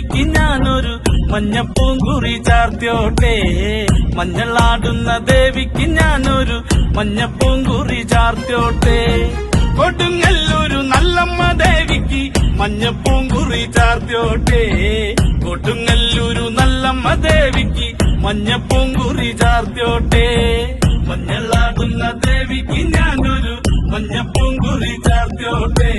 ദേവിക്ക് ഞാനൊരു മഞ്ഞപ്പൂങ്കുറി ചാർത്തിയോട്ടെ. മഞ്ഞളാടുന്ന ദേവിക്ക് ഞാനൊരു മഞ്ഞപ്പൂങ്കുറി ചാർത്തിയോട്ടെ. കൊടുങ്ങല്ലൂരു നല്ലമ്മ ദേവിക്ക് മഞ്ഞപ്പൂങ്കുറി ചാർത്തിയോട്ടെ. കൊടുങ്ങല്ലൂരു നല്ലമ്മ ദേവിക്ക് മഞ്ഞപ്പൂങ്കുറി ചാർത്തിയോട്ടെ. മഞ്ഞളാടുന്ന ദേവിക്ക് ഞാനൊരു മഞ്ഞപ്പൂങ്കുറി ചാർത്തിയോട്ടെ.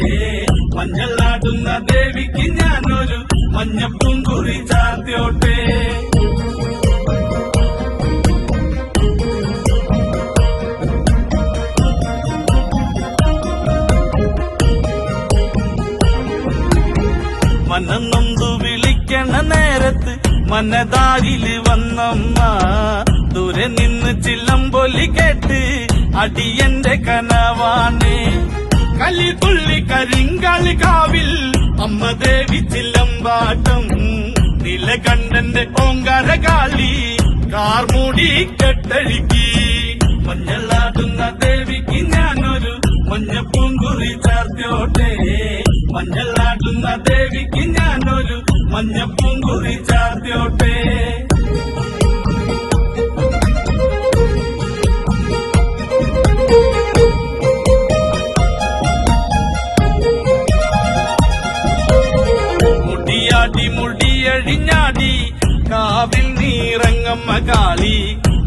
മഞ്ഞളാടുന്ന ദേവിക്ക് ഞാനൊരു മഞ്ഞപ്പൂങ്കുറി ചാർത്തിയോട്ടെ. മനന്നൊന്തു വിളിക്കണ നേരത്ത് മനതാരില് വന്നമ്മ. ദൂരെ നിന്ന് ചില്ലമ്പൊലി കേട്ട് അടിയന്റെ കനവാണ്. കലിതുള്ളി കരിങ്കാളി കാവിൽ അമ്മ ദേവി ചില്ലമ്പാട്ടം. നിലകണ്ഠന്റെ ഓങ്കാരകാളി കാർമൂടി കെട്ടഴുകി. മഞ്ഞളാടുന്ന ദേവിക്ക് ഞാനൊരു മഞ്ഞപ്പൂങ്കുറി ചാർത്തിയോട്ടെ. മഞ്ഞളാടുന്ന ദേവിക്ക് ഞാനൊരു മഞ്ഞപ്പൂങ്കുറി ചാർത്തിയോട്ടെ. മുടിയാടി മുടിയഴിഞ്ഞാടി കാവിൽ നീറങ്ങമ്മ കാളി.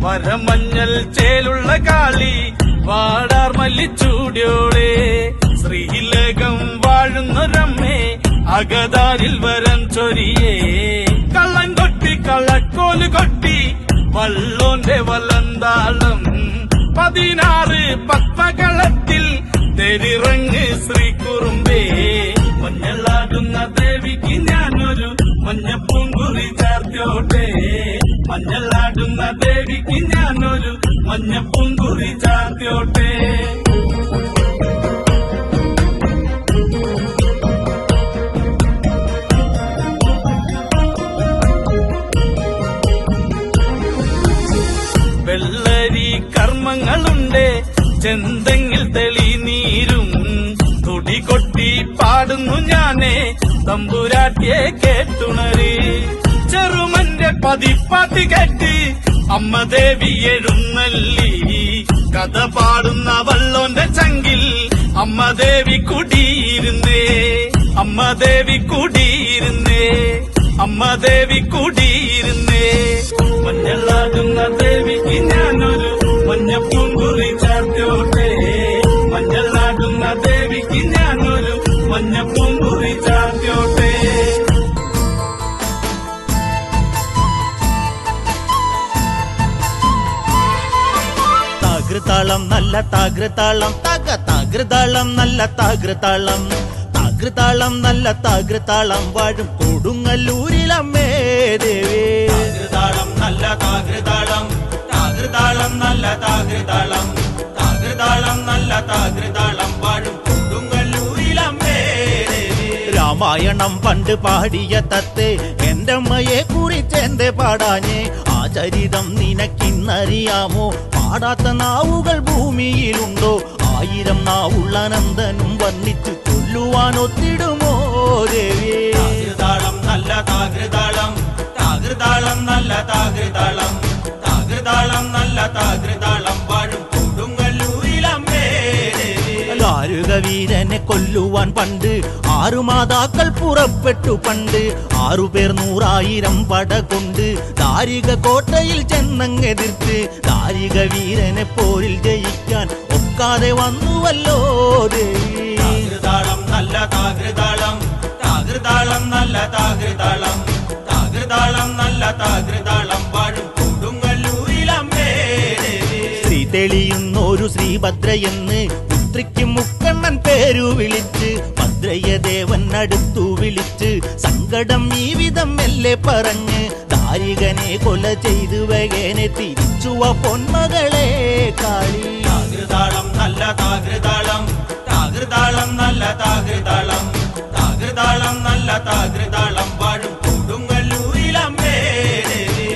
വരമഞ്ഞൽ ചേലുള്ള കാളി വാടാർ മല്ലിച്ചൂടിയോളെ. ശ്രീലകം വാഴുന്നൊരമ്മേ അകതാരിൽ വരം ചൊരിയേ. കള്ളൻ കൊട്ടി കള്ളക്കോല് കൊട്ടി വള്ളോന്റെ വലന്താളം. 16 പത്മകളത്തിൽ തെരിറങ്ങ് ശ്രീകുറുമ്പേ. മഞ്ഞളാടുന്ന ദേവിക്ക് ഞാനൊരു മഞ്ഞപ്പൂങ്കുറി ചാർത്തിയോട്ടെ. മഞ്ഞളാടുന്ന ദേവിക്ക് ഞാനൊരു മഞ്ഞപ്പൂങ്കുറി ചാർത്തിയോട്ടെ. വെള്ളരി കർമ്മങ്ങളുണ്ട് ചെന്തെങ്ങിൽ തെളിനീരും. തുടി കൊട്ടി പാടുന്നു ഞാനേ തമ്പുരാട്ടിയെ കേട്ടുണര്. ചെറുമന്റെ പതിപ്പാട്ട് കേട്ട് അമ്മ ദേവി എഴുന്നള്ളി. കഥ പാടുന്ന വള്ളോന്റെ ചങ്കിൽ അമ്മ ദേവി കുടിയിരുന്നേ. അമ്മ ദേവി കുടിയിരുന്നേ. അമ്മ ദേവി കുടിയിരുന്നേ. മഞ്ഞളാടുന്ന ദേവിക്ക് ഞാനൊരു മഞ്ഞപ്പൂങ്കുറി ചാർത്തിയോട്ടെ. മഞ്ഞളാടുന്ന ദേവിക്ക് ഞാനൊരു മഞ്ഞപ്പൂങ്കുറി ചാർത്തിയോട്ടെ. താകൃതാളം നല്ല താകൃതാളം താകൃതാളം നല്ല താകൃതാളം. താകൃതാളം നല്ല താകൃതാളം വാഴും കൊടുങ്ങല്ലൂരിലമ്മേ ദേവി. താകൃതാളം നല്ല താകൃതാളം താകൃതാളം നല്ല താകൃതാളം. താകൃതാളം നല്ല താകൃതാളം വാഴും കൊടുങ്ങല്ലൂരിലമ്മേ ദേവി. രാമായണം പണ്ട് പാടിയ തത്തേ എന്റെ അമ്മയെ കുറിച്ച് എന്റെ പാടാഞ്ഞേ. ആ ചരിതം നിനക്കിന്നറിയാമോ? പാടാത്ത നാവുകൾ ഭൂമിയിലുണ്ടോ? 1000 നാവുള്ള നന്ദനും വർണ്ണിച്ചു ചൊല്ലുവാൻ ഒത്തിടുമോ ദേവി? താകൃതാളം നല്ല താകൃതാളം താകൃതാളം നല്ല താകൃതാളം. താകൃതാളം നല്ല താകൃതാളം വാഴും കൊടുങ്ങല്ലൂരിലമ്മേ ദേവി. ദാരുക വീരനെ കൊല്ലുവാൻ പണ്ട് 6 മാതാക്കൾ പുറപ്പെട്ടു പണ്ട്. 6 പേർ 100,000 പട കൊണ്ട് ദാരിക കോട്ടയിൽ ചെന്നങ്ങെതിർത്ത്. ദാരിക വീരനെ പോരിൽ ജയിക്കാൻ ഒക്കാതെ വന്നുവല്ലോ ദേവി. താകൃതാളം നല്ല താകൃതാളം താകൃതാളം നല്ല താകൃതാളം. താകൃതാളം നല്ല താകൃതാളം വാഴും കൊടുങ്ങല്ലൂരിലമ്മേ ദേവി. ശ്രീ തെളിയുന്നൊരു ശ്രീഭദ്രയെന്ന് പുത്രിക്ക് മുക്കണ്ണൻ പേരു വിളിച്ച്. ഭദ്രയെ ദേവൻ അടുത്തു വിളിച്ച് സങ്കടം ഈ വിധം മെല്ലെ പറഞ്ഞ്. ദാരികനെ കൊല ചെയ്തു വകേനെ തിരിച്ചുവ പൊന്മകളെ കാളി. താകൃതാളം നല്ല താകൃതാളം താകൃതാളം നല്ല താകൃതാളം. താകൃതാളം നല്ല താകൃതാളം വാഴും കൊടുങ്ങല്ലൂരിലമ്മേ ദേവി.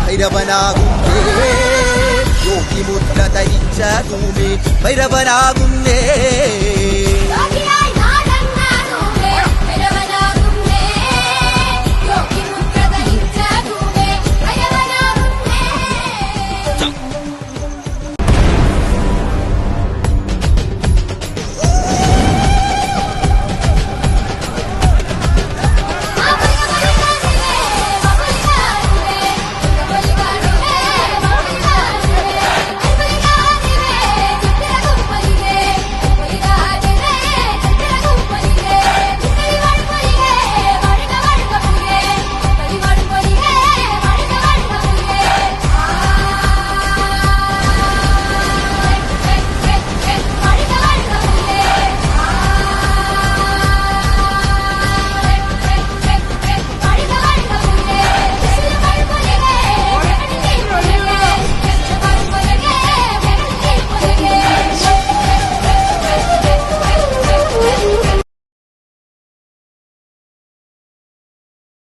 ഭൈരവനാകുന്നേ യോഗിമുദ്ര ധരിച്ച ഭൂമി ഭൈരവനാകുന്നേ